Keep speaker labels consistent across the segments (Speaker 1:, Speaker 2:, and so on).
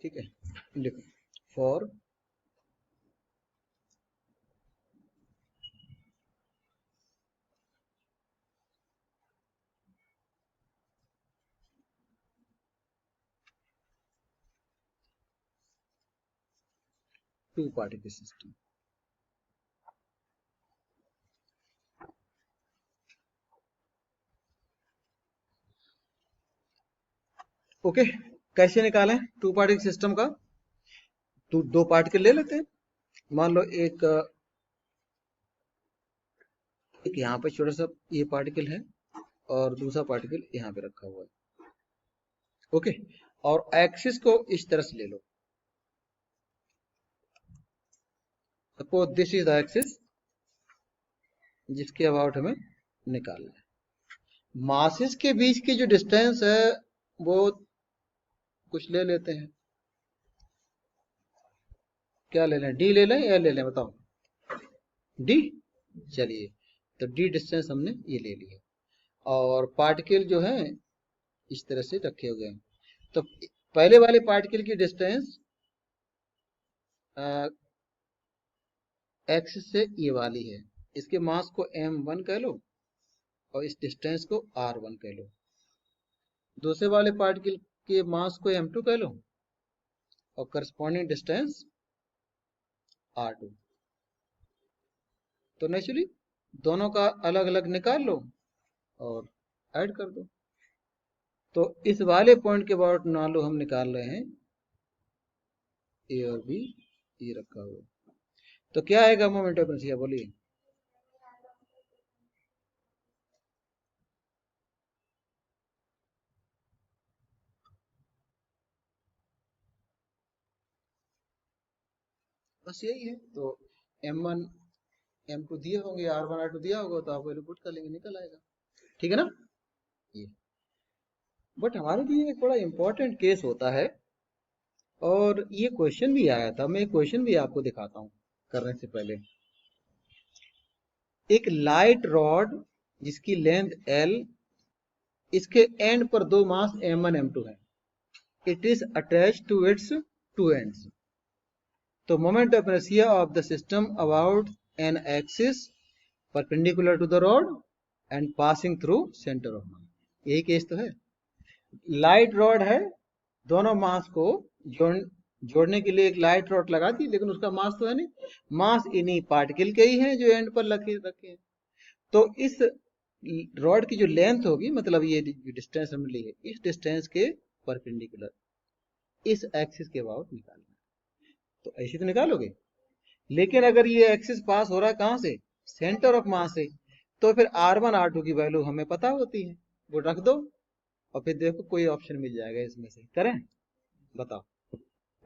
Speaker 1: ठीक है, लिखो for two particle system. Okay, कैसे निकालें टू पार्टिकल सिस्टम का? तो दो पार्टिकल ले लेते हैं। मान लो एक यहाँ पे छोटा सा ये पार्टिकल है और दूसरा पार्टिकल यहाँ पे रखा हुआ है। ओके, और एक्सिस को इस तरह से ले लो। Suppose this is the axis जिसके अबाउट हमें निकालना है। मासेस के बीच की जो डिस्टेंस है वो कुछ ले लेते हैं। क्या ले लें, डी ले लें या ले लें, बताओ? डी, चलिए, तो डी डिस्टेंस हमने ये ले लिया और पार्टिकल जो है इस तरह से रखे हुए हैं। तो पहले वाले पार्टिकल की डिस्टेंस एक्स से ये वाली है, इसके मास को m1 कह लो और इस डिस्टेंस को r1 कह लो। दूसरे वाले पार्टिकल के मास को m2 कह लो और करस्पॉन्डिंग डिस्टेंस r2। तो नेचुरली दोनों का अलग अलग निकाल लो और ऐड कर दो। तो इस वाले पॉइंट के अबाउट मान लो हम निकाल रहे हैं ए और बी, ये रखा हुआ। तो क्या आएगा मोमेंट ऑफ इनर्शिया, बोलिए? बस यही है। तो m1 m2 दिए होंगे, r1 r2 दिया होगा, तो आप वैल्यू पुट कर लेंगे, निकल आएगा। ठीक है ना ये? बट हमारे लिए एक बड़ा इंपॉर्टेंट केस होता है और ये क्वेश्चन भी आया था। मैं क्वेश्चन भी आपको दिखाता हूँ करने से पहले। एक लाइट रॉड जिसकी लेंथ l, इसके एंड पर दो मास m1 m2 है। It is attach to its two ends. तो moment of inertia of the system about an axis perpendicular to the rod and passing through centre of mass. यही case तो है। Light rod है, दोनों मास को जोड़ने के लिए एक लाइट रॉड लगा दी, लेकिन उसका मास तो है नहीं, मास इन्हीं पार्टिकल के ही है जो एंड पर रखे हैं। तो इस रॉड की जो लेंथ होगी, मतलब ये जो डिस्टेंस हमने ली है, इस डिस्टेंस के परपेंडिकुलर इस एक्सिस के अबाउट निकालना है। तो ऐसे तो निकालोगे, लेकिन अगर ये एक्सिस पास हो रहा है कहां से, सेंटर ऑफ मास से, तो फिर r1 r2 की वैल्यू हमें पता होती है, वो रख दो और फिर देखो कोई ऑप्शन मिल जाएगा इसमें से। करें, बताओ,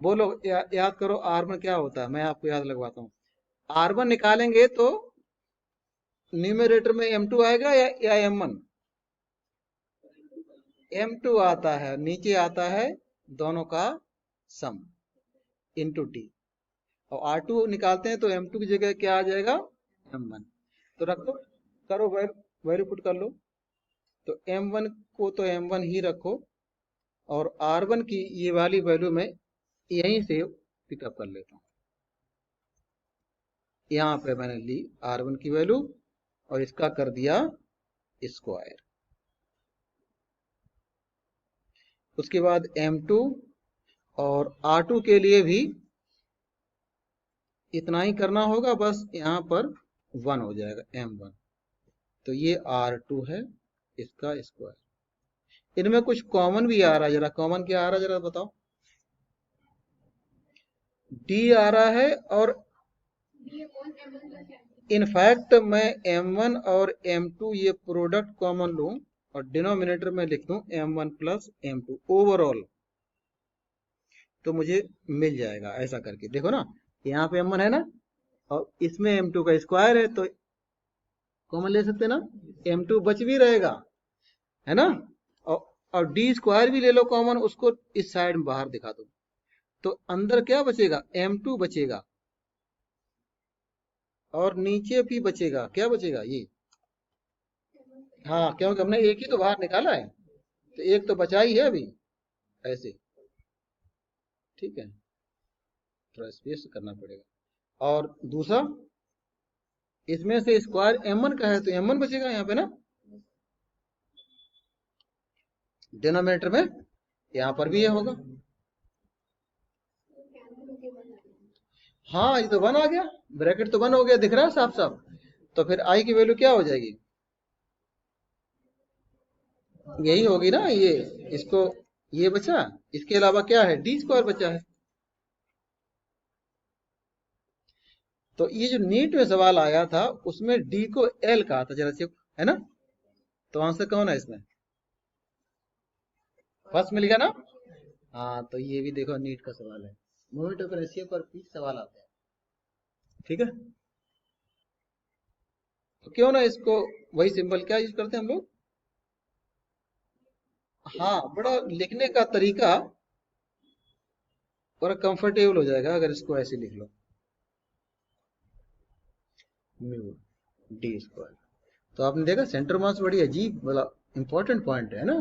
Speaker 1: बोलो, याद करो r1 क्या होता है, मैं आपको याद लगवाता हूँ। r1 निकालेंगे तो न्यूमरेटर में m2 आएगा या m1? m2 आता है, नीचे आता है दोनों का सम इंटू टी, और r2 निकालते हैं तो m2 की जगह क्या आ जाएगा, m1। तो रख दो, करो वैल्यू पुट कर लो। तो m1 को तो m1 ही रखो और r1 की ये वाली वैल्यू मैं यहीं से पिकअप कर लेता हूँ। यहाँ पे मैंने ली r1 की वैल्यू और इसका कर दिया स्क्वायर। उसके बाद m2 और r2 के लिए भी इतना ही करना होगा, बस यहाँ पर 1 हो जाएगा m1। तो ये r2 है, इसका स्क्वायर। इनमें कुछ कॉमन भी आ रहा है, जरा कॉमन क्या आ रहा है जरा बताओ? d आ रहा है, और इनफैक्ट मैं m1 और m2 ये प्रोडक्ट कॉमन लूं और डिनोमिनेटर में लिख दूं m1 प्लस m2 ओवरऑल, तो मुझे मिल जाएगा। ऐसा करके देखो ना, यहाँ पे m1 है ना और इसमें m2 का स्क्वायर है, तो कॉमन ले सकते ना, m2 बच भी रहेगा, है ना। और डी स्क्वायर भी ले लो कॉमन, उसको इस साइड में बाहर दिखा दो, तो अंदर क्या बचेगा, m2 बचेगा और नीचे भी बचेगा, क्या बचेगा ये, हाँ, क्योंकि हमने एक ही तो बाहर निकाला है, तो एक तो बचा ही है अभी, ऐसे। ठीक है, थोड़ा स्पेस करना पड़ेगा। और दूसरा इसमें से स्क्वायर m1 का है तो m1 बचेगा यहाँ पे ना, डिनोमिनेटर में, यहाँ पर भी ये होगा। हाँ, ये तो 1 आ गया, ब्रैकेट तो 1 हो गया, दिख रहा है साफ साफ। तो फिर i की वैल्यू क्या हो जाएगी, यही होगी ना, ये इसको ये बचा, इसके अलावा क्या है, डी स्क्वायर बचा है। तो ये जो नीट में सवाल आया था उसमें डी को एल कहा था, जरा चेक है ना। तो आंसर कौन है इसमें, फर्स्ट मिल गया ना। हाँ, तो ये भी देखो नीट का सवाल है, मोमेंट ऑफ इनर्शिया पर भी सवाल आता है, ठीक है। तो क्यों ना इसको वही सिंबल क्या यूज करते हैं हम लोग। हाँ, बड़ा लिखने का तरीका बड़ा कंफर्टेबल हो जाएगा अगर इसको ऐसे लिख लो, म्यू डी स्क्वायर। तो आपने देखा सेंटर मास बड़ी अजीब वाला इंपॉर्टेंट पॉइंट है ना,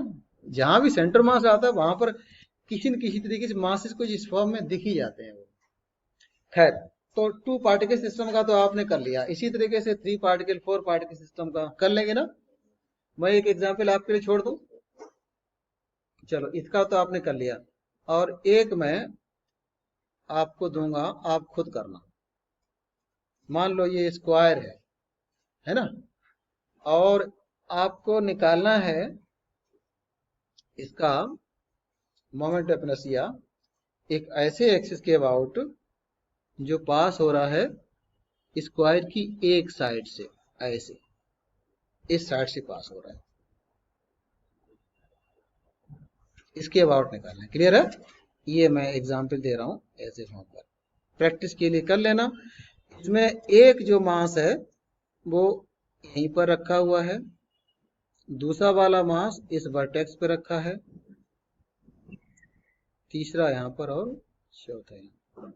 Speaker 1: जहां भी सेंटर मास आता है वहां पर किसी न किसी तरीके से मासेस कुछ इस फॉर्म में दिख ही जाते हैं वो। खैर, तो 2 पार्टिकल सिस्टम का तो आपने कर लिया, इसी तरीके से 3 पार्टिकल 4 पार्टिकल सिस्टम का कर लेंगे ना। मैं एक एग्जांपल आपके लिए छोड़ दूं, चलो इसका तो आपने कर लिया, और एक मैं आपको दूंगा, आप खुद करना। मान लो ये स्क्वायर है ना, और आपको निकालना है इसका मोमेंट ऑफ इनर्शिया एक ऐसे एक्सिस के अबाउट जो पास हो रहा है स्क्वायर की एक साइड से, ऐसे इस साइड से पास हो रहा है, इसके अबाउट निकालना है। क्लियर है, ये मैं एग्जांपल दे रहा हूं ऐसे फॉर्म पर, प्रैक्टिस के लिए कर लेना। इसमें एक जो मास है वो यहीं पर रखा हुआ है, दूसरा वाला मास इस वर्टेक्स पे रखा है, तीसरा यहाँ पर और चौथा यहाँ पर,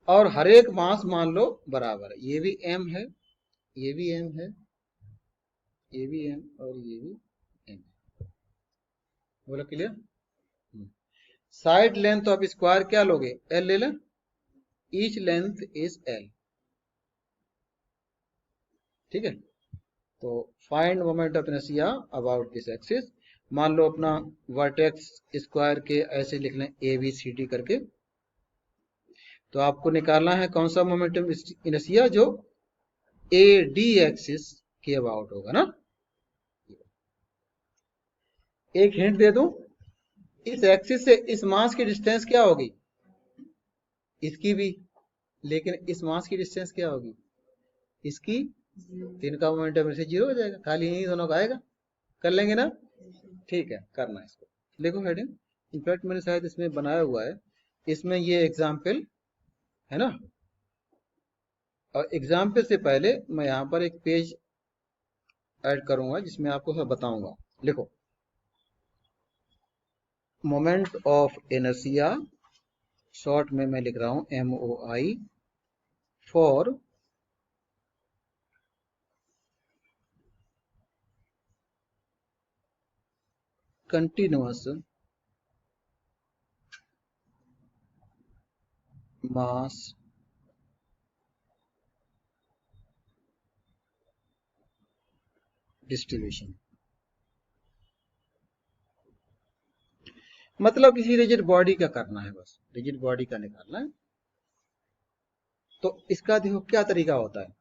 Speaker 1: और हर एक मास मान लो बराबर है, ये भी m है, ये भी m है, ये भी m और ये भी m। बोला clear. Side length of square क्या लोगे, l ले लें, ईच लेंथ इज l, ठीक है। तो find moment of inertia about this axis, मान लो अपना वर्टेक्स स्क्वायर के ऐसे लिख लें ABCD करके। तो आपको निकालना है कौन सा मोमेंट ऑफ इनर्शिया, जो AD एक्सिस के अबाउट होगा ना। एक हिंट दे दूं, इस एक्सिस से इस मास की डिस्टेंस क्या होगी, इसकी भी, लेकिन इस मास की डिस्टेंस क्या होगी, इसकी, तो इनका मोमेंटम इनर्शिया 0 हो जाएगा, खाली यही दोनों का आएगा। कर लेंगे ना, ठीक है, करना है इसको। देखो हेडिंग, इनफैक्ट मैंने शायद इसमें बनाया हुआ है, इसमें ये एग्जाम्पल है ना, और एग्जाम्पल से पहले मैं यहाँ पर एक पेज ऐड करूंगा जिसमें आपको सब बताऊंगा। लिखो, मोमेंट ऑफ इनर्शिया, शॉर्ट में मैं लिख रहा हूं MOI, for continuous mass distribution. मतलब किसी रिजिड बॉडी का करना है, बस रिजिड बॉडी का निकालना है। तो इसका देखो क्या तरीका होता है,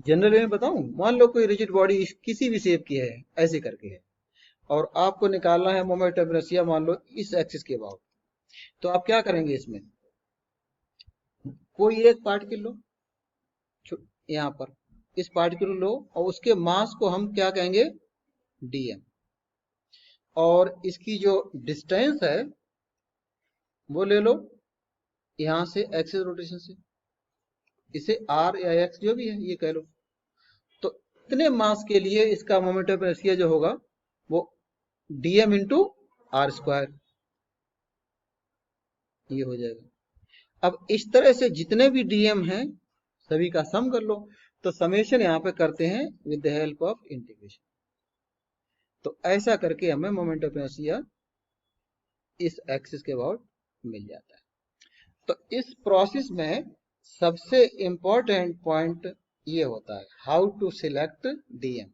Speaker 1: जनरल में बताऊं, मान लो कोई रिजिड बॉडी किसी भी शेप की है, ऐसे करके है, और आपको निकालना है मोमेंट ऑफ इनर्शिया मान लो इस एक्सिस के अबाउट। तो आप क्या करेंगे, इसमें कोई एक पार्टिकल लो, यहाँ पर इस पार्टिकल लो, और उसके मास को हम क्या कहेंगे, dm, और इसकी जो डिस्टेंस है वो ले लो यहां से एक्सिस रोटेशन से, इसे r या x जो भी है ये कह लो। तो इतने मास के लिए इसका मोमेंट ऑफ इनर्शिया जो होगा वो dm इंटू r स्क्वायर, ये हो जाएगा। अब इस तरह से जितने भी dm हैं सभी का सम कर लो, तो समेशन यहाँ पे करते हैं with the help of integration. तो ऐसा करके हमें मोमेंट ऑफ इनर्शिया इस एक्सिस के अबाउट मिल जाता है। तो इस प्रोसेस में सबसे इंपॉर्टेंट पॉइंट ये होता है हाउ टू सिलेक्ट डीएम।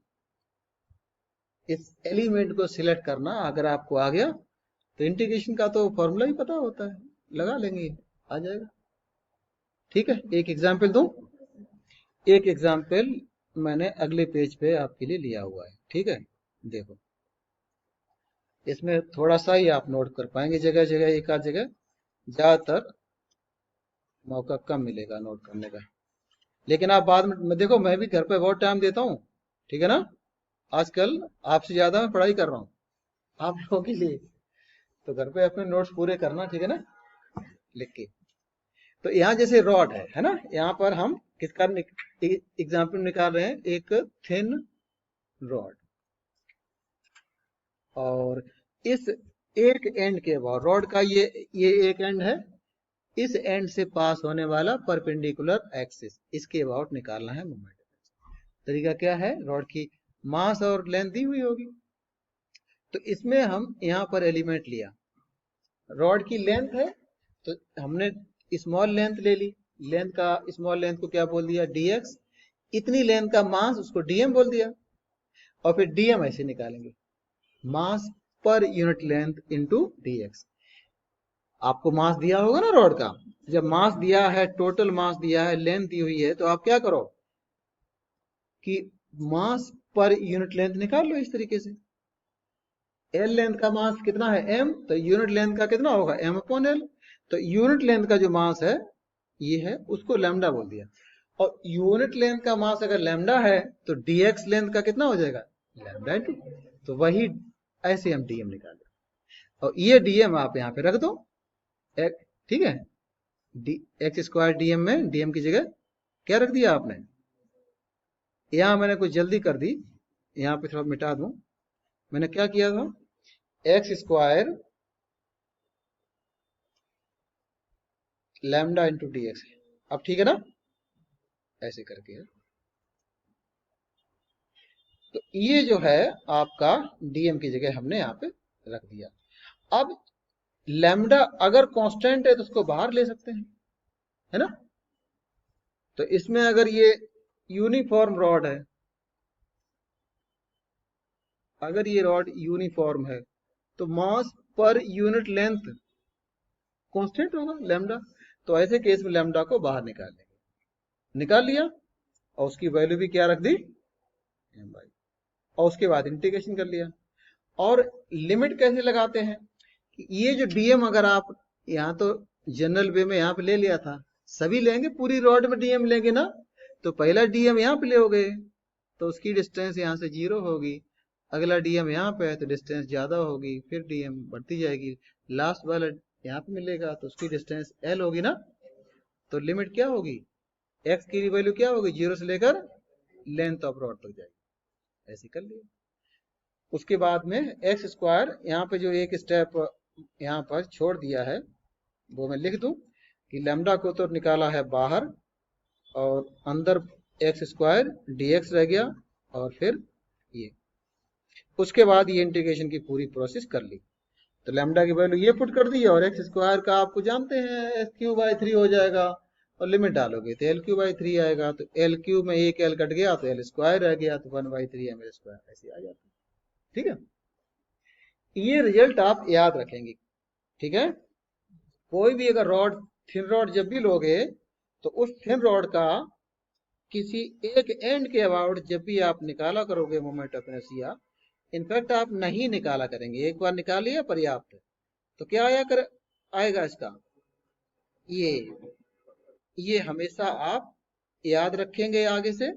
Speaker 1: इस एलिमेंट को सिलेक्ट करना अगर आपको आ गया तो इंटीग्रेशन का तो फॉर्मूला ही पता होता है, लगा लेंगे, आ जाएगा। ठीक है, एक एग्जाम्पल दूं। एक एग्जाम्पल मैंने अगले पेज पे आपके लिए लिया हुआ है। ठीक है, देखो इसमें थोड़ा सा ही आप नोट कर पाएंगे, जगह जगह एक आध जगह, ज्यादातर मौका कम मिलेगा नोट करने का। लेकिन आप बाद में देखो, मैं भी घर पे बहुत टाइम देता हूँ, ठीक है ना। आजकल आपसे ज्यादा मैं पढ़ाई कर रहा हूँ आप लोगों के लिए, तो घर पे अपने नोट्स पूरे करना, ठीक है ना, लिख के। तो यहाँ जैसे रॉड है ना, यहाँ पर हम किसका एग्जाम्पल निकाल रहे हैं, एक थिन रॉड, और इस एक एंड के बाद रॉड का ये एक एंड है, इस एंड से पास होने वाला परपेंडिकुलर एक्सिस, इसके अबाउट निकालना है मोमेंट। तरीका क्या है, रॉड की मास और लेंथ दी हुई होगी, तो इसमें हम यहाँ पर एलिमेंट लिया, रॉड की लेंथ है तो हमने स्मॉल लेंथ ले ली, लेंथ का स्मॉल लेंथ को क्या बोल दिया, dx, इतनी लेंथ का मास उसको dm बोल दिया, और फिर dm ऐसे निकालेंगे, मास per unit length into dx। आपको मास दिया होगा ना रॉड का, जब मास दिया है, टोटल मास दिया है, लेंथ दी हुई है, तो आप क्या करो कि मास पर यूनिट लेंथ निकाल लो इस तरीके से। एल लेंथ का मास कितना है m, तो यूनिट लेंथ का कितना होगा m अपॉन एल, तो यूनिट लेंथ का जो मास है ये है, उसको लैम्डा बोल दिया, और यूनिट लेंथ का मास अगर लैम्डा है तो dx लेंथ का कितना हो जाएगा, लैम्डा टू, तो वही ऐसे हम dm निकाले, और ये dm आप यहाँ पे रख दो, ठीक है, एक्स स्क्वायर डीएम में डीएम की जगह क्या रख दिया आपने, यहां मैंने कुछ जल्दी कर दी, यहाँ पे थोड़ा मिटा दूं, मैंने क्या किया था, x square lambda into D x, अब ठीक है ना, ऐसे करके है। तो ये जो है आपका डीएम की जगह हमने यहाँ पे रख दिया। अब लैम्डा अगर कांस्टेंट है तो उसको बाहर ले सकते हैं, है ना। तो इसमें अगर ये यूनिफॉर्म रॉड है, अगर ये रॉड यूनिफॉर्म है तो मास पर यूनिट लेंथ कांस्टेंट होगा लैम्डा, तो ऐसे केस में लैम्डा को बाहर निकाल लेंगे, निकाल लिया, और उसकी वैल्यू भी क्या रख दी m/, और उसके बाद इंटीग्रेशन कर लिया। और लिमिट कैसे लगाते हैं, ये जो डीएम अगर आप यहाँ तो जनरल वे में यहाँ पे ले लिया था, सभी लेंगे पूरी रॉड में डीएम लेंगे ना, तो पहला डीएम यहाँ पे ले हो गए तो उसकी डिस्टेंस यहाँ से 0 होगी, अगला डीएम यहाँ पे है तो डिस्टेंस ज्यादा होगी, फिर डीएम बढ़ती जाएगी, लास्ट वाला यहाँ पे मिलेगा तो उसकी डिस्टेंस एल होगी ना, तो लिमिट क्या होगी, एक्स की वैल्यू क्या होगी, 0 से लेकर लेंथ ऑफ रॉड तक जाएगी, ऐसे कर लिया। उसके बाद में एक्स स्क्वायर, यहाँ पे जो एक स्टेप यहाँ पर छोड़ दिया है वो मैं लिख दूं कि लैम्डा को तो निकाला है बाहर, और अंदर एक्स स्क्वायर dx रह गया, और फिर ये, उसके बाद ये इंटीग्रेशन की पूरी प्रोसेस कर ली, तो लैम्डा की वैल्यू ये पुट कर दी, और एक्स स्क्वायर का आपको जानते हैं x³/3 हो जाएगा, और लिमिट डालोगे तो l³/3 आएगा, तो l³ में एक l कट गया तो l स्क्वायर रह गया, तो 1/3 ml स्क्वायर ऐसे आ जाता है। ठीक है, ये रिजल्ट आप याद रखेंगे, ठीक है। कोई भी अगर रॉड, थिन रॉड जब भी लोगे तो उस थिन रॉड का किसी एक एंड के अबाउट जब भी आप निकाला करोगे मोमेंट ऑफ इनर्शिया, इनफैक्ट आप नहीं निकाला करेंगे, एक बार निकालिए पर्याप्त, तो क्या आएगा इसका, ये हमेशा आप याद रखेंगे आगे से,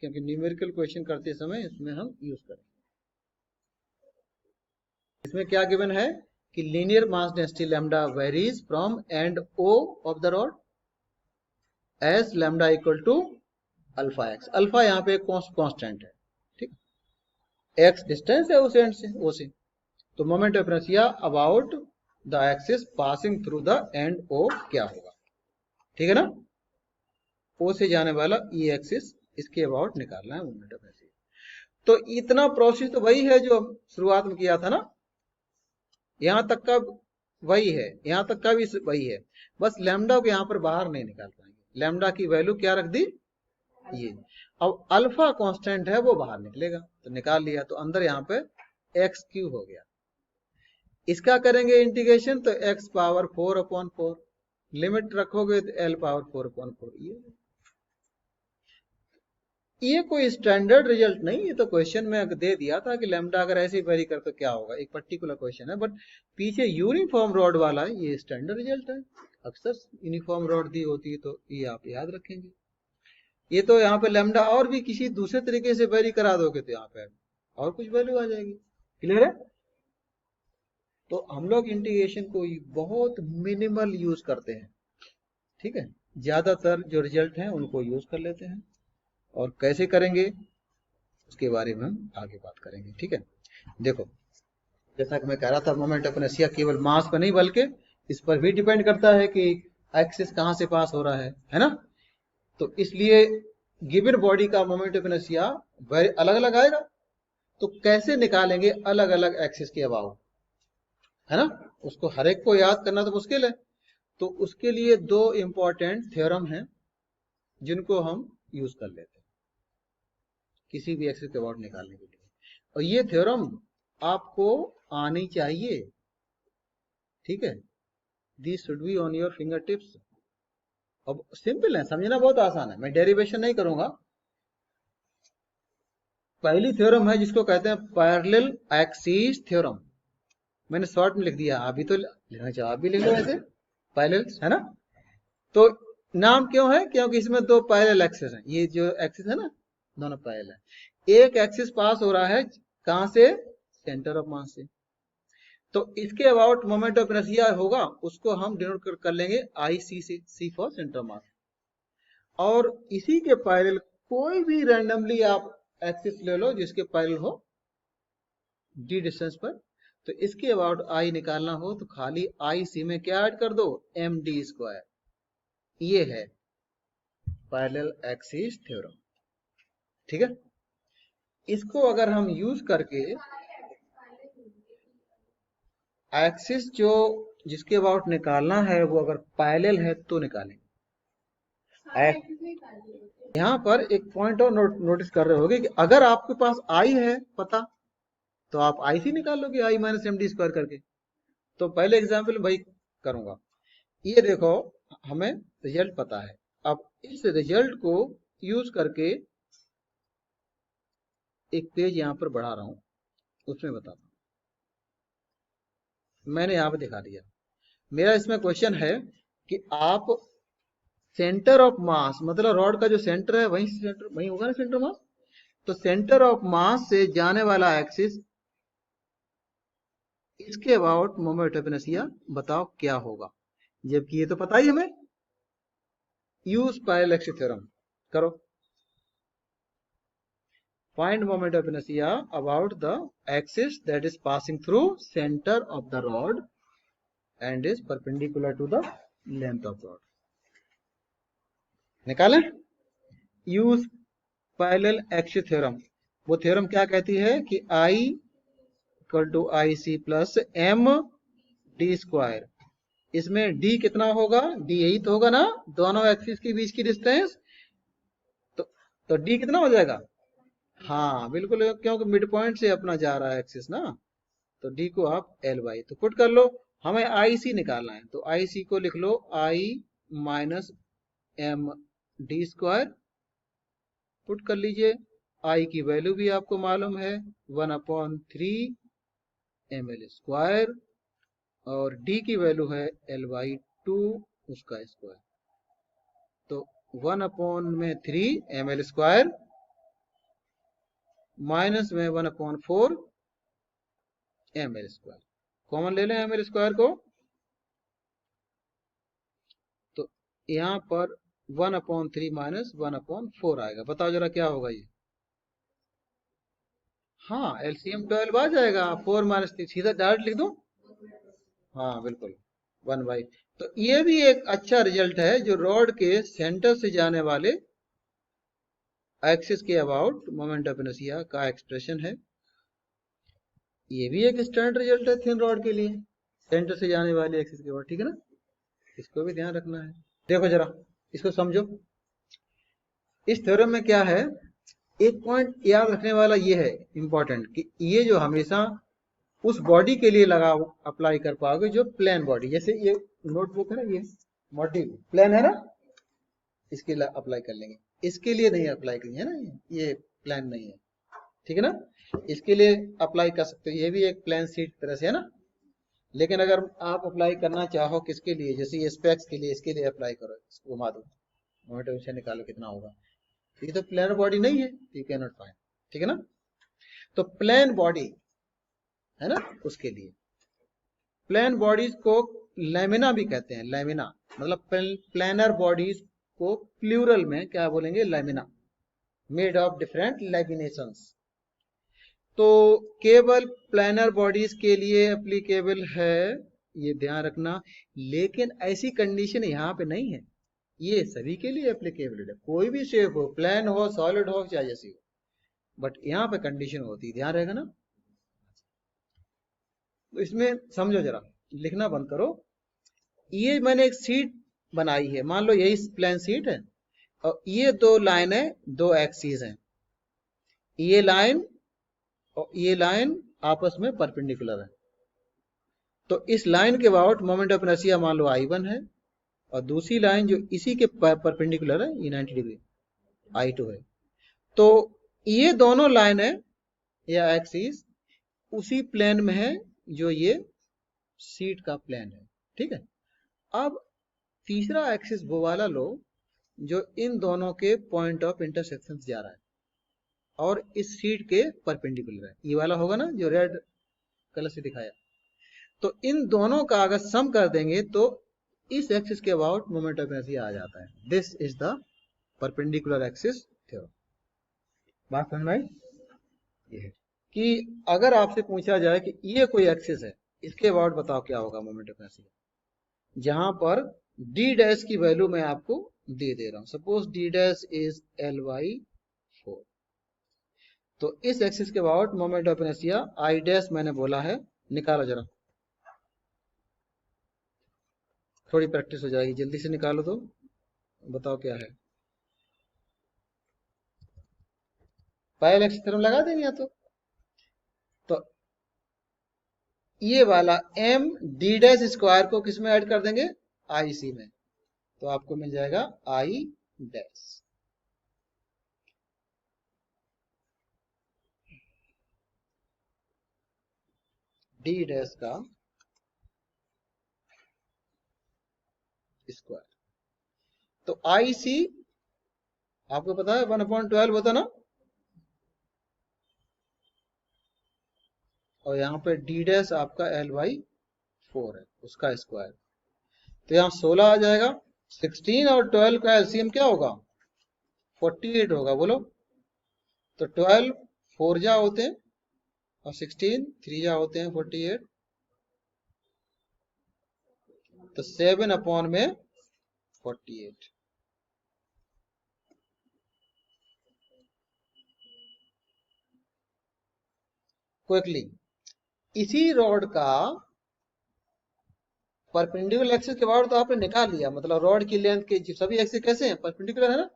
Speaker 1: क्योंकि न्यूमेरिकल क्वेश्चन करते समय इसमें हम यूज करेंगे। इसमें क्या गिवन है कि linear mass density lambda varies from end O of the rod as lambda equal to alpha x, alpha यहाँ पे कांस्टेंट है, ठीक, एक्स डिस्टेंस है उस एंड से, ओ से, तो moment of inertia about the axis passing through the end O क्या होगा, ठीक है ना, ओ से जाने वाला ई एक्सिस, इसके अबाउट निकालना है मोमेंट ऑफ इनर्शिया। तो इतना प्रोसेस तो वही है जो शुरुआत में किया था ना, यहां तक का वही है, यहां तक का भी वही है, बस लैम्डा को यहां पर बाहर नहीं निकाल पाएंगे। लैम्डा की वैल्यू क्या रख दी, ये। अब अल्फा कांस्टेंट है वो बाहर निकलेगा, तो निकाल लिया, तो अंदर यहाँ पे एक्स क्यूब हो गया। इसका करेंगे इंटीग्रेशन तो एक्स पावर 4/4, लिमिट रखोगे तो एल पावर 4/4। ये कोई स्टैंडर्ड रिजल्ट नहीं, ये तो क्वेश्चन में दे दिया था कि लैम्डा अगर ऐसे वेरी कर तो क्या होगा, एक पर्टिकुलर क्वेश्चन है, बट पीछे यूनिफॉर्म रॉड वाला ये स्टैंडर्ड रिजल्ट है। अक्सर यूनिफॉर्म रॉड दी होती है तो ये आप याद रखेंगे। ये तो यहाँ पे लैम्डा और भी किसी दूसरे तरीके से वेरी करा दोगे तो यहाँ पे और कुछ वैल्यू आ जाएगी। क्लियर है? तो हम लोग इंटीग्रेशन को बहुत मिनिमल यूज करते हैं, ठीक है, ज्यादातर जो रिजल्ट हैं उनको यूज कर लेते हैं, और कैसे करेंगे उसके बारे में हम आगे बात करेंगे। ठीक है, देखो जैसा कि मैं कह रहा था, मोमेंट ऑफ इनर्शिया केवल मास पर नहीं बल्कि इस पर भी डिपेंड करता है कि एक्सिस कहां से पास हो रहा है ना। तो इसलिए गिवन बॉडी का मोमेंट ऑफ इनर्शिया अलग अलग आएगा, तो कैसे निकालेंगे अलग अलग एक्सिस के अबाउट, है ना। उसको हर एक को याद करना तो मुश्किल है, तो उसके लिए दो इंपॉर्टेंट थ्योरम हैं जिनको हम यूज कर लेते हैं किसी भी एक्सिस के अबाउट निकालने के लिए, और ये थ्योरम आपको आनी चाहिए। ठीक है, this should be on your finger tips. अब सिंपल है, समझना बहुत आसान है, मैं डेरिवेशन नहीं करूंगा। पहली थ्योरम है जिसको कहते हैं पैरेलल एक्सिस थ्योरम, मैंने शॉर्ट में लिख दिया, अभी तो लिखना चाहिए, आप भी लिख लो ऐसे, पैरेलल, है ना। तो नाम क्यों है, क्योंकि इसमें दो पैरेलल एक्सिस हैं, ये जो एक्सिस है ना दोनों पैरेलल है। एक एक्सिस पास हो रहा है कहां से, सेंटर ऑफ मास से, तो इसके अबाउट मोमेंट ऑफ इनर्शिया होगा, उसको हम डिनोट कर लेंगे आई सी से, सी फॉर सेंटर ऑफ मास। और इसी के पैरेलल कोई भी रैंडमली आप एक्सिस ले लो जिसके पैरेलल हो डी डिस्टेंस पर, तो इसके अबाउट आई निकालना हो तो खाली आई सी में क्या ऐड कर दो, एम डी स्क्वायर। ये है पैरेलल एक्सिस थ्योरम। ठीक है, इसको अगर हम यूज करके एक्सिस जो जिसके अबाउट निकालना है वो अगर पैरेलल है तो निकालेंगे। यहाँ पर एक पॉइंट और नोटिस कर रहे होगे कि अगर आपके पास आई है पता तो आप आई सी निकाल लोगे, आई माइनस एम डी स्क्वायर करके। तो पहले एग्जाम्पल भाई करूंगा, ये देखो हमें रिजल्ट पता है, अब इस रिजल्ट को यूज करके एक पेज यहां पर बढ़ा रहा हूं, उसमें बताता हूं। मैंने यहां पर दिखा दिया, मेरा इसमें क्वेश्चन है कि आप सेंटर ऑफ मास, मतलब रॉड का जो सेंटर है वहीं सेंटर वहीं होगा ना सेंटर मास, तो सेंटर ऑफ मास से जाने वाला एक्सिस, इसके अबाउट मोमेंट ऑफ इनर्शिया बताओ क्या होगा, जबकि ये तो पता ही हमें। यूज पैरेलल एक्सिस थ्योरम करो, find moment of inertia about the axis that is passing through center of the rod and is perpendicular to the length of rod। निकालें, यूज पैरेलल एक्सिस थ्योरम। वो theorem क्या कहती है कि I equal to I C plus M D square, इसमें d कितना होगा, d यही तो होगा ना, दोनों एक्सिस के बीच की डिस्टेंस, तो d कितना हो जाएगा, हाँ बिल्कुल, क्योंकि मिड पॉइंट से अपना जा रहा है एक्सिस ना, तो d को आप एल बाई, तो पुट कर लो। हमें आई सी निकालना है तो आई सी को लिख लो I minus M D square, put कर लीजिए। आई की वैल्यू भी आपको मालूम है 1/3 एम एल स्क्वायर, और d की वैल्यू है L/2 उसका स्क्वायर, तो 1/3 एम एल स्क्वायर माइनस में 1/4 एम एल स्क्वायर, कॉमन ले लें एम एल स्क्वायर को, तो यहां पर 1/3 माइनस 1/4 आएगा। बताओ जरा क्या होगा ये, हाँ एलसीएम 12 आ जाएगा, 4 माइनस 3 सीधा डायरेक्ट लिख दो, हाँ बिल्कुल 1/, तो ये भी एक अच्छा रिजल्ट है जो रॉड के सेंटर से जाने वाले एक्सिस के अबाउट मोमेंट ऑफ इनर्शिया का एक्सप्रेशन है। ये भी एक स्टैंडर्ड रिजल्ट है थिन रॉड के लिए, सेंटर से जाने वाली एक्सिस के बाद, ठीक है ना, इसको भी ध्यान रखना है। देखो जरा इसको समझो। इस थ्योरम में क्या है, एक पॉइंट याद रखने वाला ये है इंपॉर्टेंट, कि ये जो हमेशा उस बॉडी के लिए लगा अप्लाई कर पाओगे जो प्लेन बॉडी, जैसे ये नोटबुक है ना, ये मॉड्यूल प्लेन है ना, इसके लिए अप्लाई कर लेंगे, इसके लिए नहीं अप्लाई करेंगे, है ना, ये प्लेन नहीं है, ठीक है ना, इसके लिए अप्लाई कर सकते हो, ये भी एक प्लेन शीट तरह से है ना। लेकिन अगर आप अप्लाई करना चाहो किसके लिए, जैसे ये स्पेक्स के लिए, इसके लिए अप्लाई करो, इसको घुमा दो, मोमेंटम से निकालो कितना होगा, ये तो प्लेन बॉडी नहीं है, यू कैन नॉट फाइंड, ठीक है ना। तो प्लेन बॉडी है ना, उसके लिए प्लेन बॉडीज को लैमिना भी कहते हैं, लैमिना मतलब प्लेनर बॉडीज को प्लूरल में क्या बोलेंगे, लैमिना, मेड ऑफ डिफरेंट लैमिनेशंस। तो केवल प्लेनर बॉडीज के लिए एप्लीकेबल है, ये ध्यान रखना, लेकिन ऐसी कंडीशन यहाँ पे नहीं है, ये सभी के लिए एप्लीकेबल है, कोई भी शेप हो, प्लेन हो, सॉलिड हो, चाहे जैसी हो, बट यहाँ पे कंडीशन होती है, ध्यान रहेगा ना। तो इसमें समझो जरा, लिखना बंद करो। ये मैंने एक शीट बनाई है, मान लो यही प्लेन शीट है, और ये दो लाइन है, दो एक्सिस हैं, ये लाइन और ये लाइन आपस में परपेंडिकुलर है। तो इस लाइन के अबाउट मोमेंट ऑफ इनर्शिया मान लो I1 है, और दूसरी लाइन जो इसी के परपेंडिकुलर है, ये 90 डिग्री I2 है। तो ये दोनों लाइन है या एक्सिस उसी प्लेन में है जो ये शीट का प्लेन है, ठीक है। अब तीसरा एक्सिस वो वाला लो जो इन दोनों के पॉइंट ऑफ इंटरसेक्शन जा रहा है और इस शीट के परपेंडिकुलर है, ये वाला होगा ना जो रेड कलर से दिखाया। तो इन दोनों का अगर सम कर देंगे तो इस एक्सिस के अबाउट मोमेंट ऑफ इनर्शिया आ जाता है। This is the perpendicular axis theorem. बात समझ में आई? ये है कि अगर आपसे पूछा जाए कि ये कोई एक्सिस है, इसके अबाउट बताओ क्या होगा मोमेंट ऑफ इनर्शिया, जहां पर डी डैश की वैल्यू मैं आपको दे रहा हूं, suppose D dash is Ly4, तो इस एक्सिस के about moment of inertia I dash मैंने बोला है, निकालो जरा, थोड़ी प्रैक्टिस हो जाएगी, जल्दी से निकालो तो बताओ क्या है। पायल एक्सिस थ्योरम लगा देंगे या तो ये वाला m डी डैश स्क्वायर को किस में ऐड कर देंगे, IC में, तो आपको मिल जाएगा I डैश। डी डैश का स्क्वायर, तो IC आपको पता है 1/12 होता ना, और यहाँ पे डी डैश आपका Ly4 है, उसका स्क्वायर, तो यहाँ 16 आ जाएगा, 16 और 12 का एलसीएम क्या होगा, 48 होगा, बोलो। तो 12 4 जा होते हैं और 16 3 जा होते हैं 48, तो 7 में 48। क्विकली इसी रॉड का परपेंडिकुलर एक्सिस के बाद तो आपने निकाल लिया, मतलब रॉड की लेंथ के सभी एक्सिस कैसे हैं, परपेंडिकुलर है ना।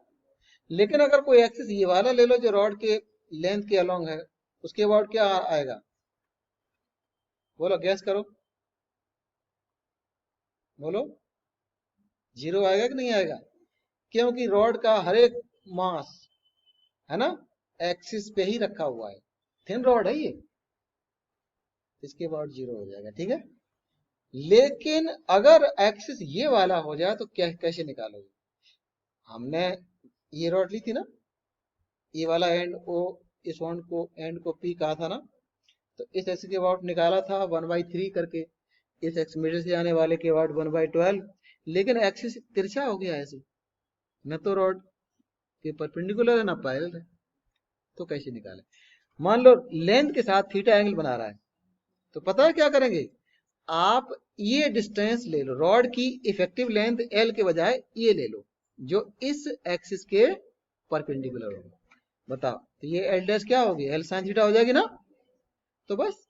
Speaker 1: लेकिन अगर कोई एक्सिस ये वाला ले लो जो रॉड के लेंथ के अलोंग है, उसके बाद क्या आएगा, बोलो गैस करो, बोलो, 0 आएगा कि नहीं आएगा, क्योंकि रॉड का हर एक मास है ना एक्सिस पे ही रखा हुआ है, थिन रॉड है ये, इसके बाद 0 हो जाएगा, ठीक है। लेकिन अगर एक्सिस ये वाला हो जाए तो क्या कैसे निकालोगे, हमने ये रॉड ली थी ना, ये वाला एंड ओ, इस एंड को पी कहा था ना, तो इस एक्सिस के अबाउट निकाला था 1/3 करके, इस एक्सिस मिडिल से आने वाले के अबाउट 1/12, लेकिन एक्सिस तिरछा हो गया ऐसे, न तो रॉड के परपेंडिकुलर है ना पैरेलल है, तो कैसे निकाले। मान लो लेंथ के साथ थीटा एंगल बना रहा है, तो पता है क्या करेंगे, आप ये डिस्टेंस ले लो, रॉड की इफेक्टिव लेंथ L के बजाय ये ले लो जो इस एक्सिस के परपेंडिकुलर हो, बताओ, तो ये L डैश क्या होगी, L sin थीटा हो जाएगी ना, तो बस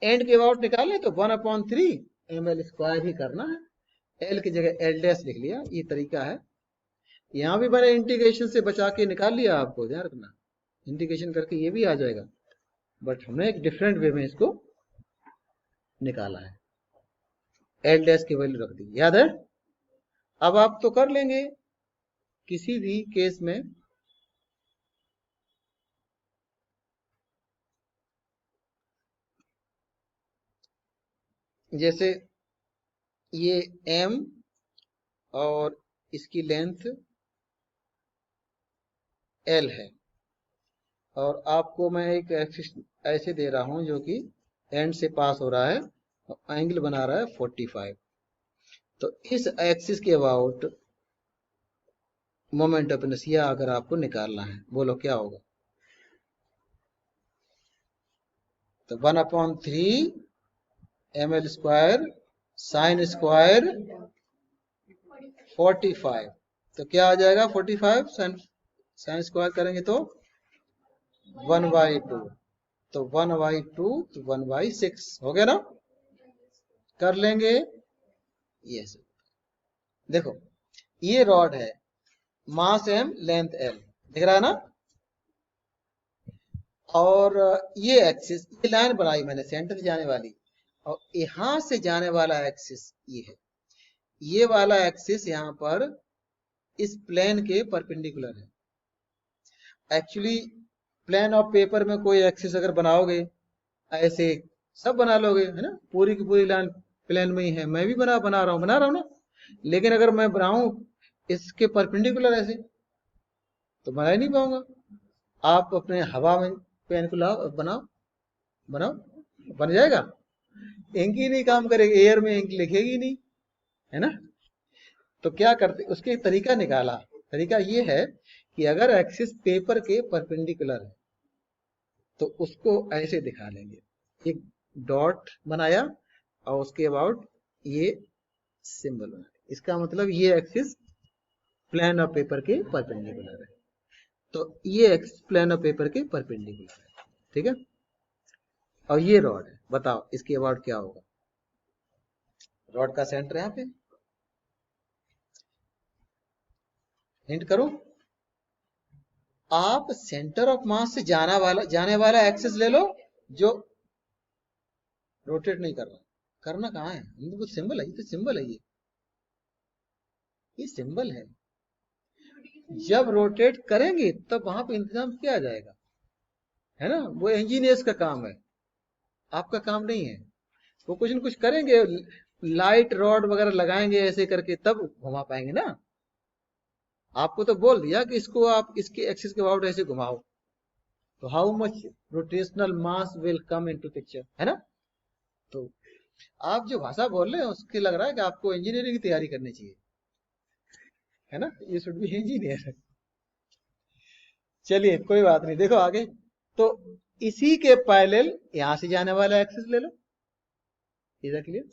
Speaker 1: एंड के अबाउट निकालें तो 1/3 ml² ही करना है, एल की जगह एल डैश लिख लिया, ये तरीका है। यहां भी मैंने इंटीग्रेशन से बचा के निकाल लिया, आपको ध्यान रखना, इंटीग्रेशन करके ये भी आ जाएगा, बट हमने एक डिफरेंट वे में इसको निकाला है, एल डैश की वैल्यू रख दी, याद है। अब आप तो कर लेंगे किसी भी केस में, जैसे ये m और इसकी लेंथ l है, और आपको मैं एक एक्सिस ऐसे दे रहा हूं जो कि एंड से पास हो रहा है और एंगल बना रहा है 45, तो इस एक्सिस के अबाउट मोमेंट ऑफ इनर्शिया अगर आपको निकालना है, बोलो क्या होगा। तो 1/3 ml² sin² 45, तो क्या आ जाएगा 45 sin² करेंगे तो 1/2, तो 1/2 तो 1/6 हो गया ना, कर लेंगे। ये देखो ये रॉड है, मास m लेंथ l, दिख रहा है ना, और ये एक्सिस, ये लाइन बनाई मैंने सेंटर से जाने वाली, और यहां से जाने वाला एक्सिस ये है, ये वाला एक्सिस यहां पर इस प्लेन के परपेंडिकुलर है। एक्चुअली प्लेन ऑफ पेपर में कोई एक्सिस अगर बनाओगे ऐसे सब बना लोगे, है ना, पूरी की पूरी लाइन प्लेन में ही है, मैं भी बना रहा हूं ना, लेकिन अगर मैं बनाऊं इसके परपेंडिकुलर ऐसे तो बना ही नहीं पाऊंगा। आप अपने हवा में पेन को लाओ, बनाओ बनाओ, बन जाएगा, इंक ही नहीं काम करेगी, एयर में इंक लिखेगी नहीं, है ना। तो क्या करते, उसके तरीका निकाला, तरीका ये है कि अगर एक्सिस पेपर के परपेंडिकुलर है तो उसको ऐसे दिखा लेंगे, एक डॉट बनाया और उसके अबाउट ये सिंबल बनाया, इसका मतलब ये एक्सिस प्लेन ऑफ पेपर के परपेंडिकुलर है, तो ये एक्सिस प्लेन ऑफ पेपर के परपेंडिकुलर है, ठीक है। और ये रॉड है, बताओ इसके अबाउट क्या होगा, रॉड का सेंटर यहाँ पे, हिंट करो, आप सेंटर ऑफ मास से जाने वाला एक्सिस ले लो जो रोटेट नहीं कर रहा, करना कहाँ है, ये तो सिंबल है, ये तो सिंबल है, ये सिंबल है, जब रोटेट करेंगे तब वहां पे इंतजाम किया जाएगा, है ना, वो इंजीनियर्स का काम है, आपका काम नहीं है, वो कुछ न कुछ करेंगे, लाइट रॉड वगैरह लगाएंगे ऐसे करके तब घुमा पाएंगे ना। आपको तो बोल दिया कि इसको आप इसके एक्सिस के अबाउट ऐसे घुमाओ, तो how much rotational mass will come into picture, है ना। तो आप जो भाषा बोल रहे हैं उसके लग रहा है कि आपको इंजीनियरिंग की तैयारी करनी चाहिए, है ना, ये शुड बी इंजीनियर। चलिए कोई बात नहीं, देखो आगे, तो इसी के पैरेलल यहां से जाने वाला एक्सिस ले लो, इधर क्लियर,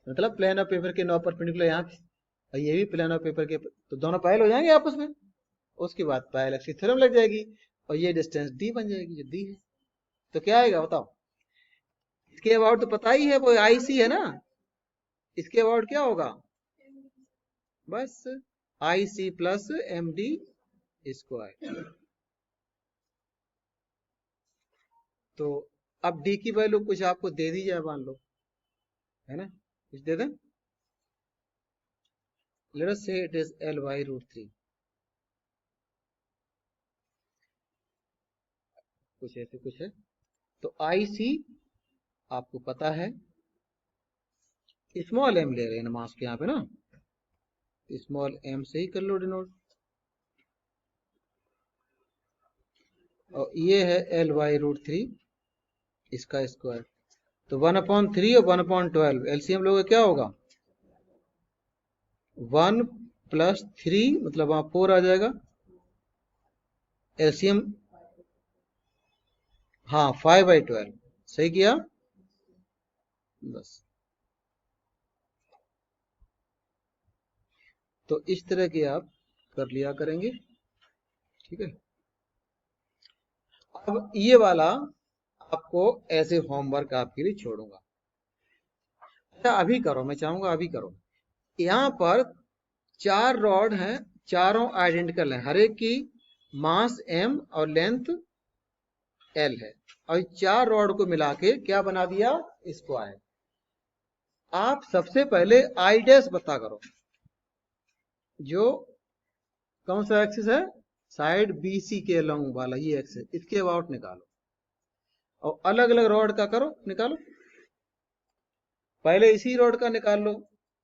Speaker 1: मतलब प्लेन ऑफ पेपर के 9 परपेंडिकुलर यहाँ पे, और ये भी प्लेन ऑफ पेपर के, तो दोनों पैरेलल हो जाएंगे आपस में, उसके बाद पैरेलल की थ्योरम लग जाएगी, और ये डिस्टेंस डी बन जाएगी जो डी है, तो क्या आएगा बताओ, इसके अबाउट तो पता ही है, वो आई सी है ना, इसके अबाउट क्या होगा, बस I C plus M D square, तो अब डी की वैल्यू कुछ आपको दे दी जाए, मान लो, है ना, कुछ दे दें, let us say it is L/√3, कुछ ऐसे कुछ है, तो आई सी आपको पता है, स्मॉल एम ले रहे हैं ना मास के यहाँ पे ना, स्मॉल एम से ही कर लो डिनोट, और ये है L/√3 इसका स्क्वायर, तो 1/3 और 1/12 एलसीएम लोगे क्या होगा, 1 + 3 मतलब वहां 4 आ जाएगा, एलसीएम, हाँ 5/12, सही किया, बस। तो इस तरह के आप कर लिया करेंगे, ठीक है। अब ये वाला आपको ऐसे होमवर्क आपके लिए छोड़ूंगा। अच्छा अभी करो, मैं चाहूंगा अभी करो। यहाँ पर 4 रॉड हैं, चारों आइडेंटिकल हैं, हर एक की मास m और लेंथ l है, और 4 रॉड को मिला के क्या बना दिया, स्क्वायर। आप सबसे पहले आई डैश पता करो, जो कौन सा एक्सिस है, साइड BC के अलोंग वाला ये एक्सिस, इसके अबाउट निकालो, और अलग अलग रॉड का करो, निकालो। पहले इसी रॉड का निकाल लो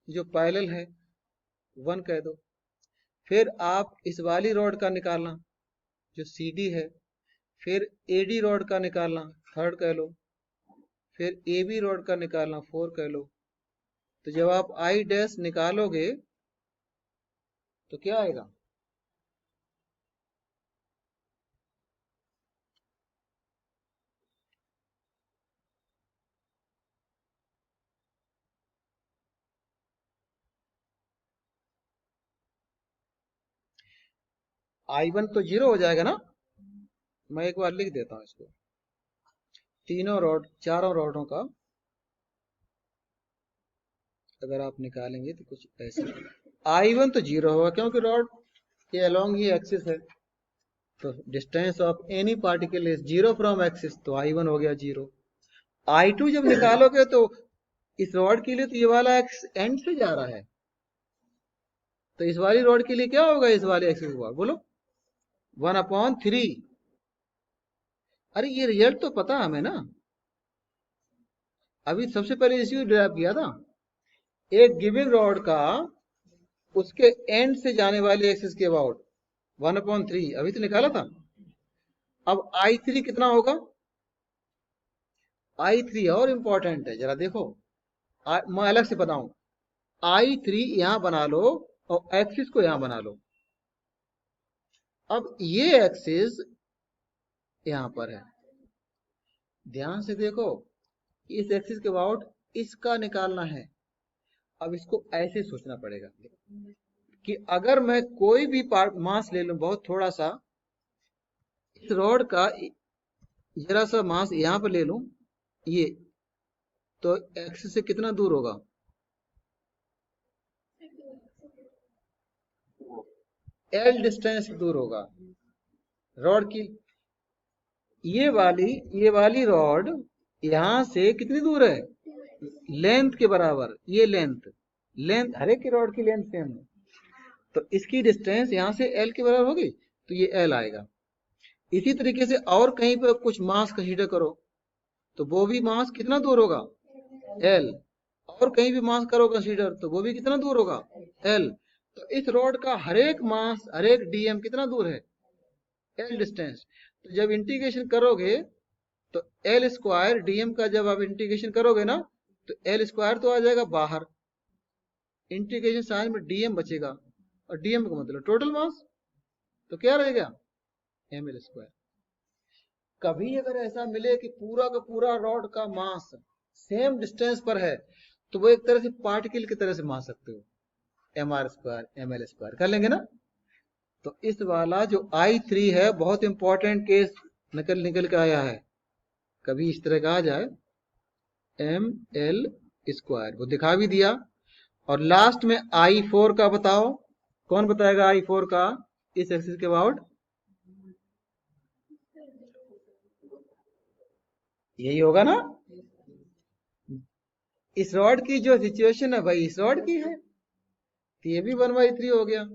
Speaker 1: जो पैरेलल है, 1 कह दो। फिर आप इस वाली रॉड का निकालना जो CD है, फिर AD रॉड का निकालना, 3rd कह लो, फिर AB रॉड का निकालना, 4 कह लो। तो जब आप आई डैश निकालोगे तो क्या आएगा, I1 तो 0 हो जाएगा ना। मैं एक बार लिख देता हूं इसको, तीनों रॉड, चारों रॉडों का अगर आप निकालेंगे तो कुछ ऐसे, I1 तो 0 होगा क्योंकि रॉड के अलोंग ही एक्सिस है, तो distance of any particle is 0 from axis, तो I1 हो गया 0। I2 जब निकालोगे तो इस रॉड के लिए तो ये वाला एक्स एंड से जा रहा है, तो इस वाली रॉड के लिए क्या होगा, इस वाले एक्सिस के बाद बोलो 1/3। अरे ये रिजल्ट तो पता हमें ना, अभी सबसे पहले इसी ड्राइव किया था। एक गिवन रॉड का उसके एंड से जाने वाले एक्सिस के अबाउट 1/3 अभी तो निकाला था। अब I3 कितना होगा, I3 और इंपॉर्टेंट है, जरा देखो, मैं अलग से बताऊं। I3 यहां बना लो और एक्सिस को यहां बना लो। अब ये एक्सिस यहां पर है, ध्यान से देखो, इस एक्सिस के अबाउट इसका निकालना है। अब इसको ऐसे सोचना पड़ेगा कि अगर मैं कोई भी पार्ट मास ले लूं, बहुत थोड़ा सा, इस रॉड का जरा सा मास यहां पर ले लूं, ये तो एक्सिस से कितना दूर होगा, L डिस्टेंस दूर होगा रॉड की। ये वाली रॉड यहां से कितनी दूर है, लेंथ के बराबर, ये लेंथ हर एक की रॉड की लेंथ सेम है, तो इसकी डिस्टेंस यहां से L के बराबर होगी, तो ये L आएगा। इसी तरीके से और कहीं पर कुछ मास कंसीडर करो, तो वो भी मास कितना दूर होगा, L। और कहीं भी मास करो कंसीडर, तो वो भी कितना दूर होगा, L। तो इस रॉड का हर एक मास, हर एक DM कितना दूर है, L डिस्टेंस। तो जब इंटीग्रेशन करोगे तो L स्क्वायर DM का जब आप इंटीग्रेशन करोगे ना, तो L स्क्वायर तो आ जाएगा बाहर, इंटीग्रेशन साइन में DM बचेगा, और DM का मतलब टोटल मास, तो क्या रहेगा, ml स्क्वायर। कभी अगर ऐसा मिले कि पूरा का पूरा रॉड का मास सेम डिस्टेंस पर है, तो वो एक तरह से पार्टिकल की तरह से मान सकते हो, mr स्क्वायर ml स्क्वायर कर लेंगे ना। तो इस वाला जो I3 है, बहुत इंपॉर्टेंट केस निकल के आया है, कभी इस तरह का आ जाए, ml स्क्वायर वो दिखा भी दिया। और लास्ट में I4 का बताओ, कौन बताएगा I4 का, इस एक्सिस के अबाउट, यही होगा ना। इस रॉड की जो सिचुएशन है भाई इस रॉड की है, तो ये भी 1/3 हो गया।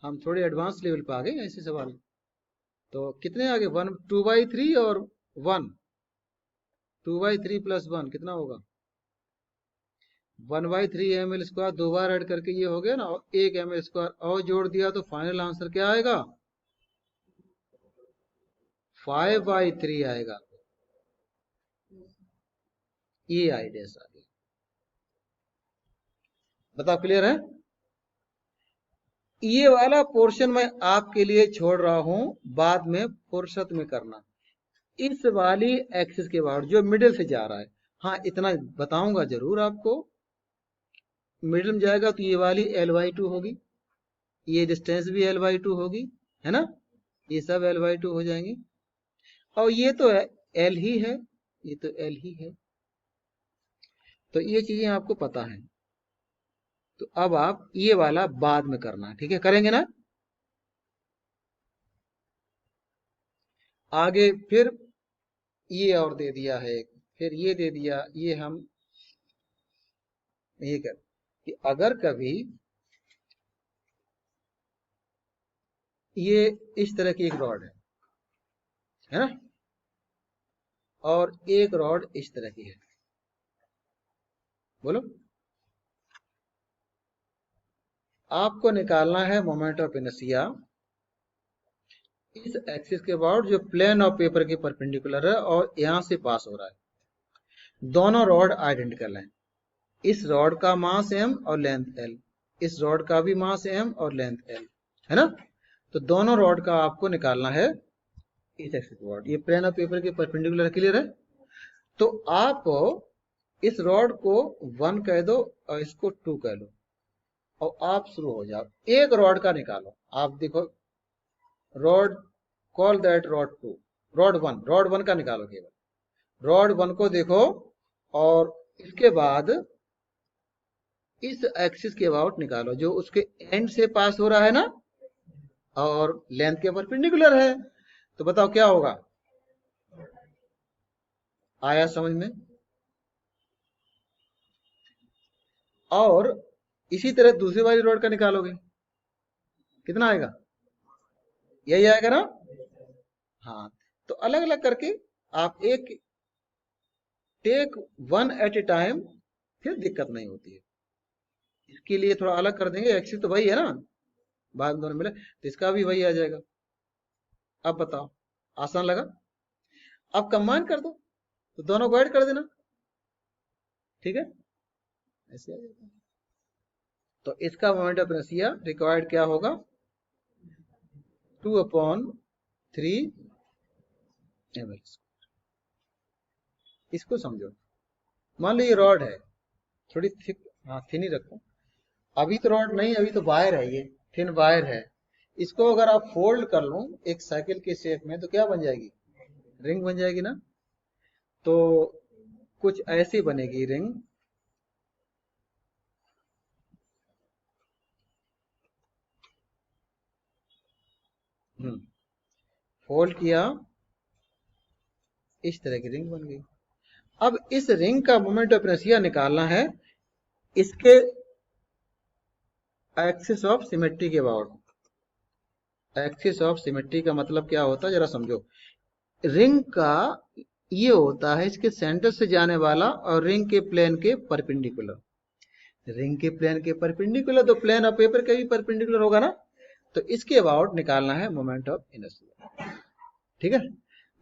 Speaker 1: हम थोड़े एडवांस लेवल पे आ गए ऐसे सवाल। तो कितने आ गए, 2/3 और 1, 2/3 + 1 कितना होगा, 1/3 ml स्क्वायर, दो बार ऐड करके ये हो गया ना, और 1 ml स्क्वायर और जोड़ दिया, तो फाइनल आंसर क्या आएगा, 5/3 आएगा। ये आइडिया आ गया, बताओ क्लियर है। ये वाला पोर्शन मैं आपके लिए छोड़ रहा हूं, बाद में फुर्सत में करना, इस वाली एक्सिस के बाहर जो मिडिल से जा रहा है। हाँ इतना बताऊंगा जरूर आपको, मिडिल में जाएगा तो ये वाली L/2 होगी, ये डिस्टेंस भी L/2 होगी, है ना, ये सब L/2 हो जाएंगी। और ये तो एल ही है, ये तो एल ही है। तो ये चीजें आपको पता है। तो अब आप ये वाला बाद में करना है, ठीक है, करेंगे ना। आगे फिर ये और दे दिया है, फिर ये दे दिया, ये हम ये कर कि अगर कभी ये इस तरह की एक रॉड है ना, और एक रॉड इस तरह की है, बोलो आपको निकालना है मोमेंट ऑफ इनर्शिया इस एक्सिस के अबाउट जो प्लेन ऑफ पेपर के परपेंडिकुलर है और यहां से पास हो रहा है। दोनों रॉड आइडेंटिकल हैं, इस रॉड का मास m और लेंथ l, इस रॉड का भी मास m और लेंथ l है ना। तो दोनों रॉड का आपको निकालना है इस एक्सिस के अबाउट, ये प्लेन ऑफ पेपर के परपेंडिकुलर, क्लियर है। तो आप इस रॉड को 1 कह दो और इसको 2 कह लो और आप शुरू हो जाओ, एक रॉड का निकालो। आप देखो rod, call that rod 2, rod 1 का निकालो, केवल रॉड 1 को देखो और इसके बाद इस एक्सिस के अबाउट निकालो जो उसके एंड से पास हो रहा है ना और लेंथ के परपेंडिकुलर है। तो बताओ क्या होगा, आया समझ में। और इसी तरह दूसरी वाली रॉड का निकालोगे, कितना आएगा, यही आएगा ना। हाँ, तो अलग अलग करके आप एक टेक 1 एट ए टाइम, फिर दिक्कत नहीं होती है। इसके लिए थोड़ा अलग कर देंगे, एक्सिस तो वही है ना, बाद में दोनों मिले तो इसका भी वही आ जाएगा। अब बताओ, आसान लगा। अब कंबाइन कर दो तो दोनों को ऐड कर देना, ठीक है, ऐसे आ जाएगा। तो इसका मोमेंट ऑफ इनर्शिया रिक्वायर्ड क्या होगा, 2/3 ml। इसको समझो, मान लो ये रॉड है, थोड़ी थिक, हाँ थिन ही रखो। अभी तो रॉड नहीं, अभी तो वायर है, ये थिन वायर है। इसको अगर आप फोल्ड कर लो एक साइकिल के शेप में तो क्या बन जाएगी, रिंग बन जाएगी ना। तो कुछ ऐसी बनेगी रिंग, फोल्ड किया, इस तरह की रिंग बन गई। अब इस रिंग का मोमेंट ऑफ इनर्शिया निकालना है इसके एक्सिस ऑफ सिमेट्री के अबाउट। एक्सिस ऑफ सिमेट्री का मतलब क्या होता है जरा समझो। रिंग का ये होता है इसके सेंटर से जाने वाला और रिंग के प्लेन के परपेंडिकुलर। रिंग के प्लेन के परपेंडिकुलर तो प्लेन ऑफ पेपर के भी परपेंडिकुलर होगा ना। तो इसके अबाउट निकालना है मोमेंट ऑफ इनर्शिया, ठीक है।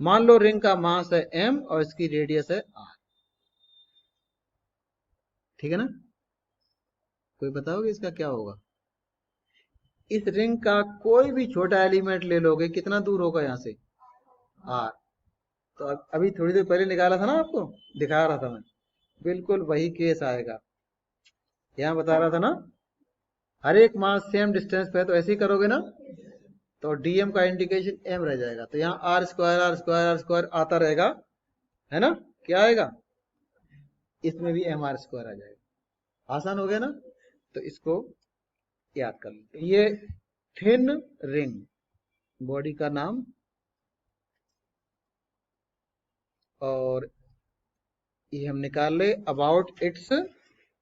Speaker 1: मान लो रिंग का मास है m और इसकी रेडियस है r, ठीक है ना। कोई बताओगे इसका क्या होगा। इस रिंग का कोई भी छोटा एलिमेंट ले लोगे, कितना दूर होगा यहाँ से, r। तो अभी थोड़ी देर पहले निकाला था ना, आपको दिखा रहा था मैं, बिल्कुल वही केस आएगा। यहाँ बता रहा था ना, हर एक मास सेम डिस्टेंस पे है, तो ऐसे ही करोगे ना, तो dm का इंडिकेशन m रह जाएगा। तो यहाँ r² आता रहेगा, है ना। क्या आएगा, इसमें भी mr² आ जाएगा। आसान हो गया ना। तो इसको याद कर लो, ये थिन रिंग बॉडी का नाम, और ये हम निकाल ले about its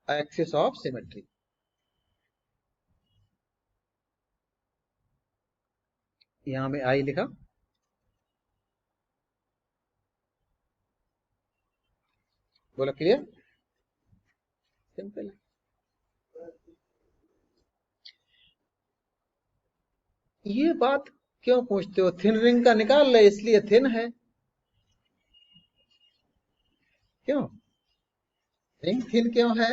Speaker 1: axis of symmetry. यहां में आई लिखा, बोला क्लियर, सिंपल। ये बात क्यों पूछते हो, थिन रिंग का निकाल ले इसलिए थिन है, क्यों रिंग थिन क्यों है।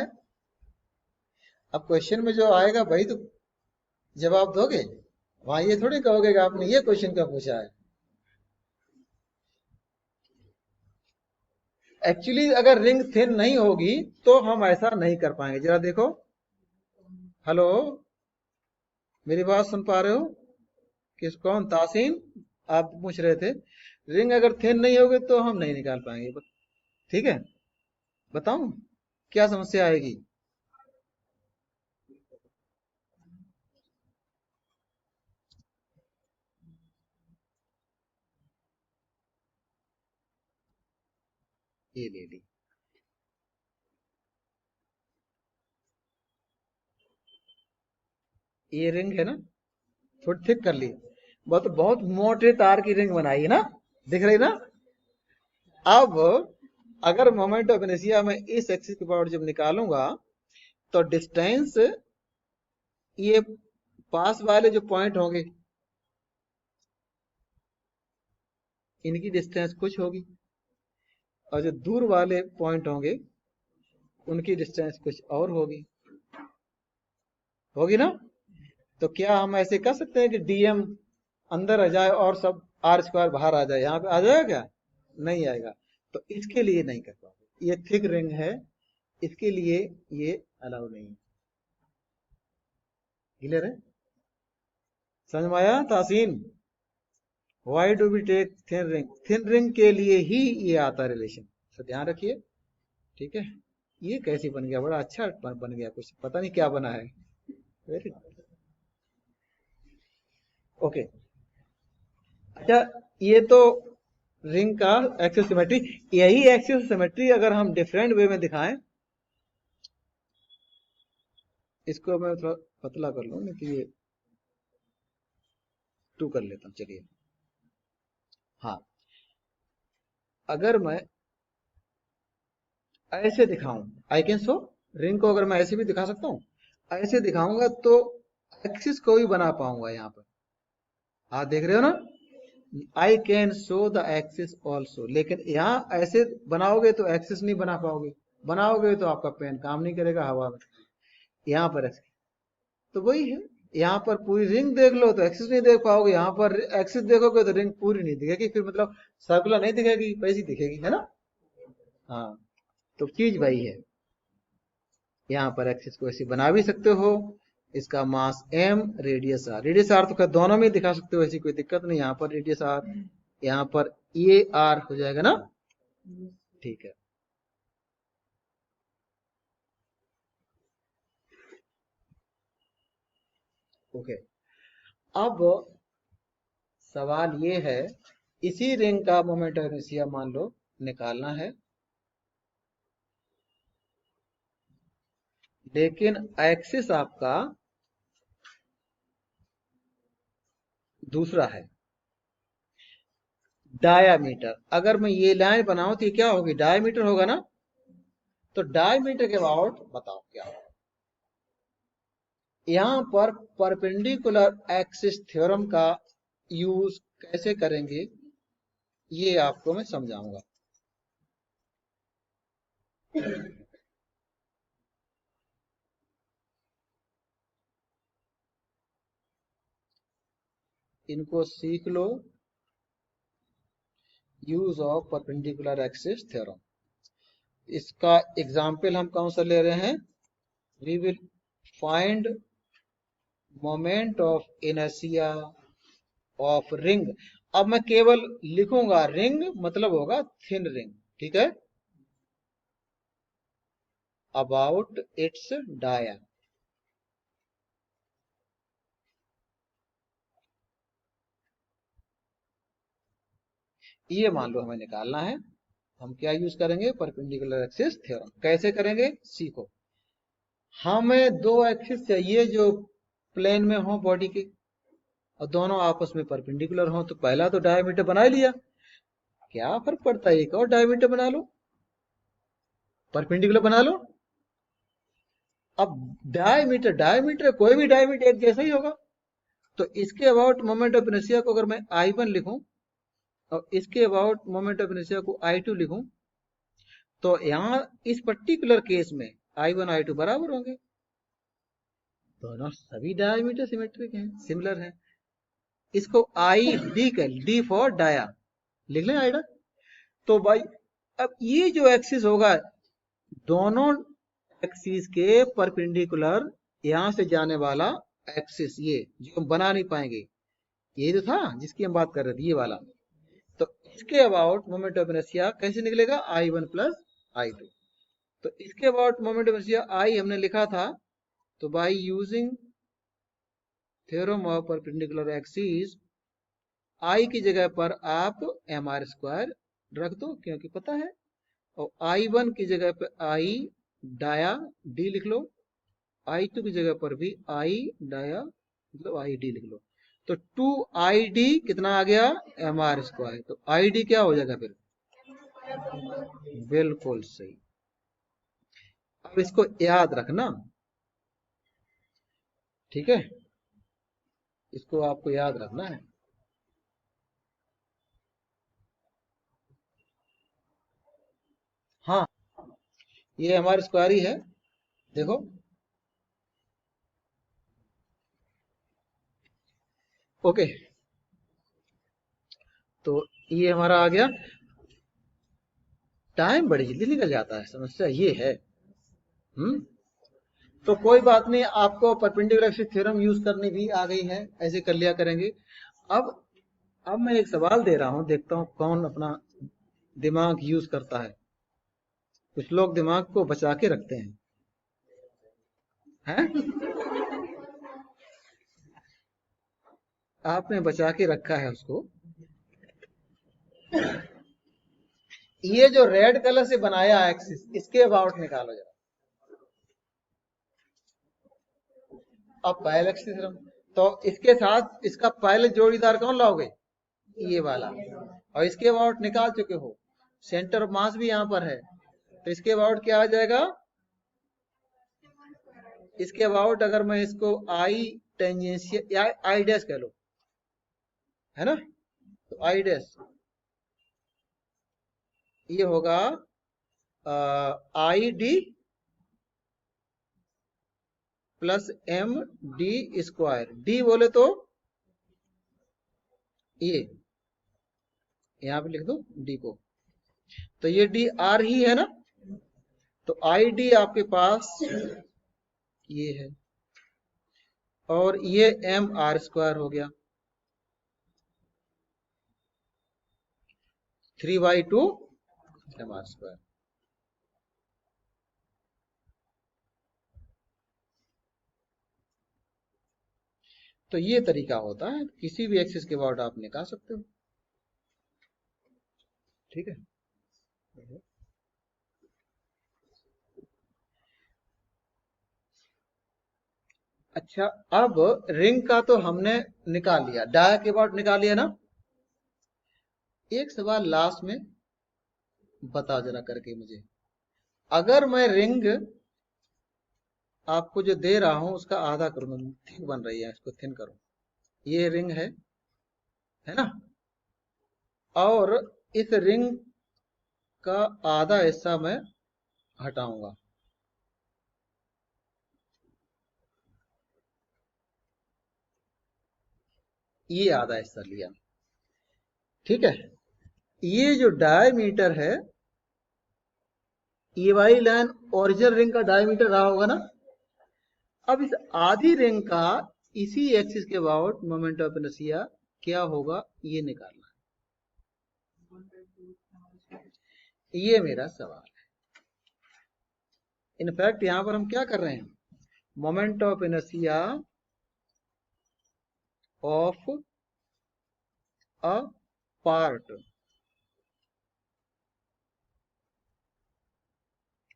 Speaker 1: अब क्वेश्चन में जो आएगा वही तो जवाब दोगे, वहां ये थोड़ी कहोगे कि आपने ये क्वेश्चन क्यों पूछा है। एक्चुअली अगर रिंग थिन नहीं होगी तो हम ऐसा नहीं कर पाएंगे। जरा देखो, हेलो, मेरी बात सुन पा रहे हो, किस कौन, तासीन, आप पूछ रहे थे। रिंग अगर थिन नहीं होगी तो हम नहीं निकाल पाएंगे। ठीक है, बताऊं क्या समस्या आएगी? ये ले ली, ये रिंग है ना, थोड़ी थिक कर ली, बहुत बहुत मोटे तार की रिंग बनाई है ना, दिख रही ना। अब अगर मोमेंट ऑफ इनर्शिया में इस एक्सिस के पावर जब निकालूंगा तो डिस्टेंस, ये पास वाले जो पॉइंट होंगे इनकी डिस्टेंस कुछ होगी, और जो दूर वाले पॉइंट होंगे उनकी डिस्टेंस कुछ और होगी, होगी ना। तो क्या हम ऐसे कर सकते हैं कि डीएम अंदर आ जाए और सब आर स्क्वायर बाहर आ जाए, यहाँ पे आ जाएगा क्या? नहीं आएगा। तो इसके लिए नहीं कर पाओगे, ये थिक रिंग है, इसके लिए ये अलाउ नहीं है। क्लियर है, समझ में आया Taseen? Why do we take thin ring? Thin ring के लिए ही ये आता है रिलेशन, तो ध्यान रखिए। ठीक है, ये कैसे बन गया, बड़ा अच्छा बन गया, कुछ पता नहीं क्या बना है। Very okay. अच्छा, ये तो रिंग का एक्सिस सिमेट्री। यही एक्सिस सिमेट्री अगर हम डिफरेंट वे में दिखाएं, इसको मैं थोड़ा पतला कर लूं, नहीं तो ये 2 कर लेता हूं, चलिए। हाँ, अगर मैं ऐसे दिखाऊं, आई कैन शो, रिंग को अगर मैं ऐसे भी दिखा सकता हूं, ऐसे दिखाऊंगा तो एक्सिस को भी बना पाऊंगा यहाँ पर। हाँ, देख रहे हो ना, I can show the axis also, लेकिन यहाँ ऐसे बनाओगे तो एक्सिस नहीं बना पाओगे, बनाओगे तो आपका पेन काम नहीं करेगा हवा में। यहाँ पर एक्सिस, तो वही है, यहाँ पर पूरी रिंग देख लो तो एक्सिस नहीं देख पाओगे, यहाँ पर एक्सिस देखोगे तो रिंग पूरी नहीं दिखेगी, फिर मतलब सर्कुलर नहीं दिखेगी, वैसी दिखेगी, है ना। हाँ, तो चीज वही है, यहाँ पर एक्सिस को ऐसे बना भी सकते हो, इसका मास m, radius r, radius r तो दोनों में दिखा सकते हो, ऐसी कोई दिक्कत नहीं, यहाँ पर रेडियस r, यहाँ पर ये r हो जाएगा ना। ठीक है, ओके। अब सवाल ये है, इसी रिंग का मोमेंट ऑफ इनर्शिया मान लो निकालना है, लेकिन एक्सिस आपका दूसरा है, डायामीटर। अगर मैं ये लाइन बनाऊं तो ये क्या होगी, डायामीटर होगा ना। तो डायामीटर के अबाउट बताओ क्या होगा। यहां पर परपेंडिकुलर एक्सिस थ्योरम का यूज कैसे करेंगे ये आपको मैं समझाऊंगा। इनको सीख लो, use of perpendicular axis theorem. इसका एग्जाम्पल हम कौन सा ले रहे हैं, we will find moment of inertia of ring. अब मैं केवल लिखूंगा रिंग, मतलब होगा थिन रिंग, ठीक है, अबाउट इट्स डाया। ये मान लो हमें निकालना है, हम क्या यूज करेंगे, परपेंडिकुलर एक्सिस थ्योरम। कैसे करेंगे सीखो। हमें दो एक्सिस चाहिए जो प्लेन में हो बॉडी के, और दोनों आपस में परपेंडिकुलर हो, तो पहला तो डायमीटर बना ही लिया, क्या फर्क पड़ता है, एक और डायमीटर बना लो, परपेंडिकुलर बना लो। अब डायमीटर, डायमीटर कोई भी डायमीटर एक जैसा ही होगा, तो इसके अबाउट मोमेंट ऑफ इनर्शिया को अगर मैं I1 लिखूं और इसके अबाउट मोमेंट ऑफ इनर्शिया को I2 लिखूं, तो यहाँ इस पर्टिकुलर केस में I1 I2 बराबर होंगे, दोनों सभी डायमीटर सिमेट्रिक हैं, सिमिलर हैं। इसको आई डी कर, डी फॉर डाया लिख लें, आइडा। तो भाई अब ये जो एक्सिस होगा, दोनों एक्सिस के परपेंडिकुलर यहां से जाने वाला एक्सिस, ये जो हम बना नहीं पाएंगे, ये जो था जिसकी हम बात कर रहे थे, ये वाला, तो इसके अबाउट मोमेंट ऑफ इनर्शिया कैसे निकलेगा, I1 प्लस I2। तो इसके about moment of inertia I हमने लिखा था, तो by using theorem of perpendicular axis I की जगह पर आप mr² रख दो क्योंकि पता है, और I1 की जगह पर I डाया d लिख लो, I2 की जगह पर भी I डाया मतलब ID लिख लो। तो 2ID कितना आ गया, mr²। तो ID क्या हो जाएगा फिर, बिल्कुल सही। अब इसको याद रखना, ठीक है, इसको आपको याद रखना है। हाँ, ये हमारे स्क्वायर ही है, देखो। ओके, तो ये हमारा आ गया। टाइम बड़ी जल्दी निकल जाता है, समस्या ये है। तो कोई बात नहीं, आपको परपेंडिकुलर एक्सिस थ्योरम यूज करनी भी आ गई है, ऐसे कर लिया करेंगे। अब अब मैं एक सवाल दे रहा हूं, देखता हूं कौन अपना दिमाग यूज करता है। कुछ लोग दिमाग को बचा के रखते हैं? आपने बचा के रखा है उसको। ये जो रेड कलर से बनाया एक्सिस, इसके अबाउट निकालो जरा। अब पहले एक्सिस थ्योरम, तो इसके साथ इसका पहले जोड़ीदार कौन लाओगे, ये वाला। और इसके अबाउट निकाल चुके हो, सेंटर ऑफ मास भी यहां पर है, तो इसके अबाउट क्या आ जाएगा, इसके अबाउट अगर मैं इसको आई टेंजेंशियल या आई डैश कह लो, है ना, तो आई डैश ये होगा I D plus M D square. D बोले तो ये यहां पे लिख दो डी को, तो ये डी आर ही है ना, तो आई डी आपके पास ये है, और ये mr² हो गया, 3/2 mr²। तो ये तरीका होता है, किसी भी एक्सिस के अबाउट आप निकाल सकते हो, ठीक है। अच्छा, अब रिंग का तो हमने निकाल लिया, डाया के अबाउट निकाल लिया ना। एक सवाल लास्ट में बता जरा करके मुझे, अगर मैं रिंग आपको जो दे रहा हूं उसका आधा करूं, थिन बन रही है, इसको थिन करो, ये रिंग है ना, और इस रिंग का आधा हिस्सा मैं हटाऊंगा, ये आधा हिस्सा लिया, ठीक है। ये जो डायमीटर है, ये वाली लाइन ओरिजिनल रिंग का डायमीटर रहा होगा ना। अब इस आधी रिंग का इसी एक्सिस के अबाउट मोमेंट ऑफ इनर्शिया क्या होगा, ये निकालना है, ये मेरा सवाल है। इनफैक्ट यहां पर हम क्या कर रहे हैं, moment of inertia of a part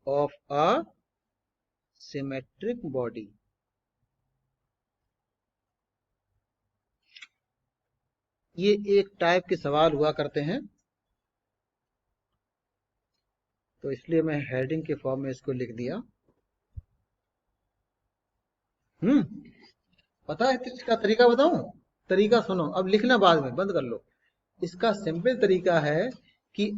Speaker 1: of a symmetric body, ये एक टाइप के सवाल हुआ करते हैं, तो इसलिए मैं हेडिंग के फॉर्म में इसको लिख दिया। पता है इसका तरीका बताऊं, तरीका सुनो, अब लिखना बाद में बंद कर लो। इसका सिंपल तरीका है कि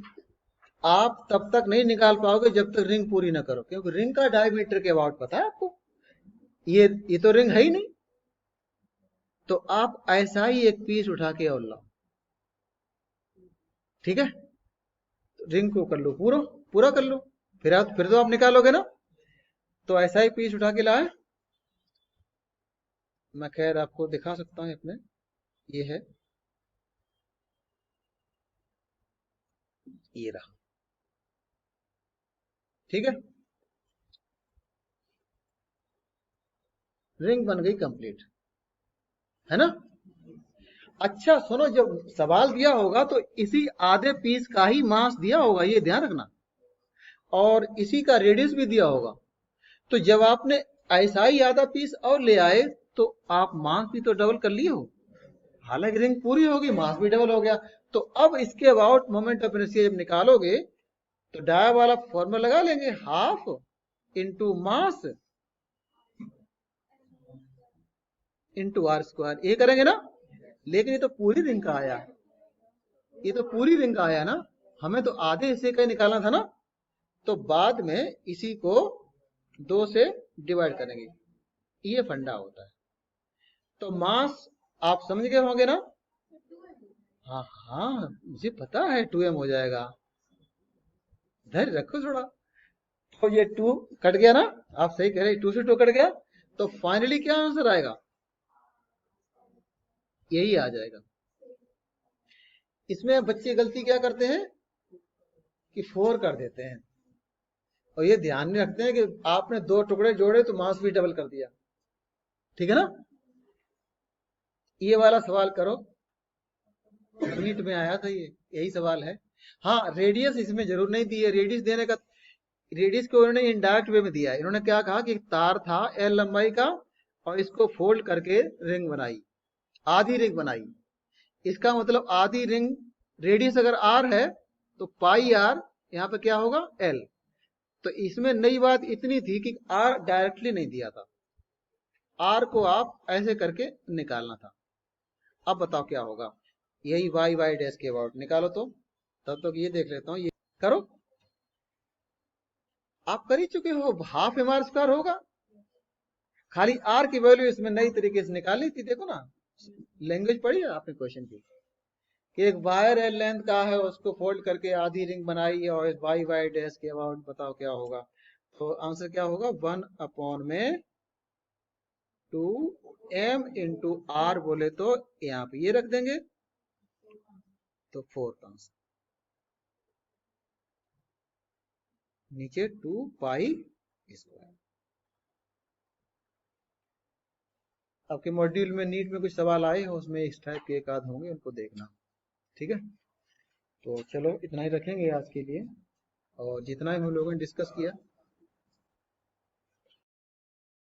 Speaker 1: आप तब तक नहीं निकाल पाओगे जब तक रिंग पूरी ना करो, क्योंकि रिंग का डायमीटर के अबाउट पता है आपको, ये तो रिंग है ही नहीं। तो आप ऐसा ही एक पीस उठा के और लाओ, ठीक है, रिंग को कर लो पूरा, पूरा कर लो, फिर तो आप निकालोगे ना। तो ऐसा ही पीस उठा के लाए, मैं खैर आपको दिखा सकता हूं अपने, ये है, ये रहा, ठीक है, रिंग बन गई कंप्लीट, है ना। अच्छा सुनो, जब सवाल दिया होगा तो इसी आधे पीस का ही मास दिया होगा, ये ध्यान रखना, और इसी का रेडियस भी दिया होगा। तो जब आपने ऐसा ही आधा पीस और ले आए तो आप मास भी तो डबल कर लिए हो, हालांकि रिंग पूरी होगी, मास भी डबल हो गया। तो अब इसके अबाउट मोमेंट ऑफ इनर्शिया जब निकालोगे तो डाया वाला फॉर्मूला लगा लेंगे, half into mass into R square, ये करेंगे ना। लेकिन ये तो पूरी रिंग का आया, ये तो पूरी रिंग का आया ना, हमें तो आधे हिस्से का ही निकालना था ना। तो बाद में इसी को 2 से डिवाइड करेंगे, ये फंडा होता है। तो मास आप समझ गए होंगे ना। हाँ हाँ, मुझे पता है 2m हो जाएगा, धैर्य रखो थोड़ा। तो ये 2 कट गया ना, आप सही कह रहे, 2 से 2 कट गया, तो फाइनली क्या आंसर आएगा, यही आ जाएगा। इसमें बच्चे गलती क्या करते हैं कि 4 कर देते हैं, और ये ध्यान नहीं रखते हैं कि आपने 2 टुकड़े जोड़े तो मास भी डबल कर दिया, ठीक है ना। ये वाला सवाल करो, नीट में आया था, ये यही सवाल है। हाँ, रेडियस इसमें जरूर नहीं दी है, रेडियस देने का, रेडियस को उन्होंने इनडायरेक्ट वे में दिया है। इन्होंने क्या कहा कि तार था एल लंबाई का और इसको फोल्ड करके रिंग बनाई, आधी रिंग बनाई। इसका मतलब आधी रिंग, रेडियस अगर आर है तो पाई आर, यहाँ पे क्या होगा एल। तो इसमें नई बात इतनी थी कि आर डायरेक्टली नहीं दिया था, आर को आप ऐसे करके निकालना था। अब बताओ क्या होगा, यही वाई वाई डैश के अबाउट निकालो। तो तब तक ये देख लेता हूँ, ये करो, आप कर ही चुके हो, हाफ एम आर स्क्वायर होगा, खाली आर की वैल्यू इसमें नई तरीके से निकालनी थी। देखो ना, लैंग्वेज पढ़ी है आपने क्वेश्चन की, कि एक वायर एल लेंथ का है, उसको फोल्ड करके आधी रिंग बनाई और वाई वाई डैश के अबाउट बताओ क्या होगा। तो आंसर क्या होगा, 1 में 2m इंटू आर बोले तो यहाँ पे ये रख देंगे, तो 4 का आंसर, नीचे 2 पाई स्क्वायर। आपके मॉड्यूल में नीट में कुछ सवाल आए हो, उसमें इस टाइप के एक आध होंगे, उनको देखना, ठीक है। तो चलो इतना ही रखेंगे आज के लिए, और जितना ही हम लोगों ने डिस्कस किया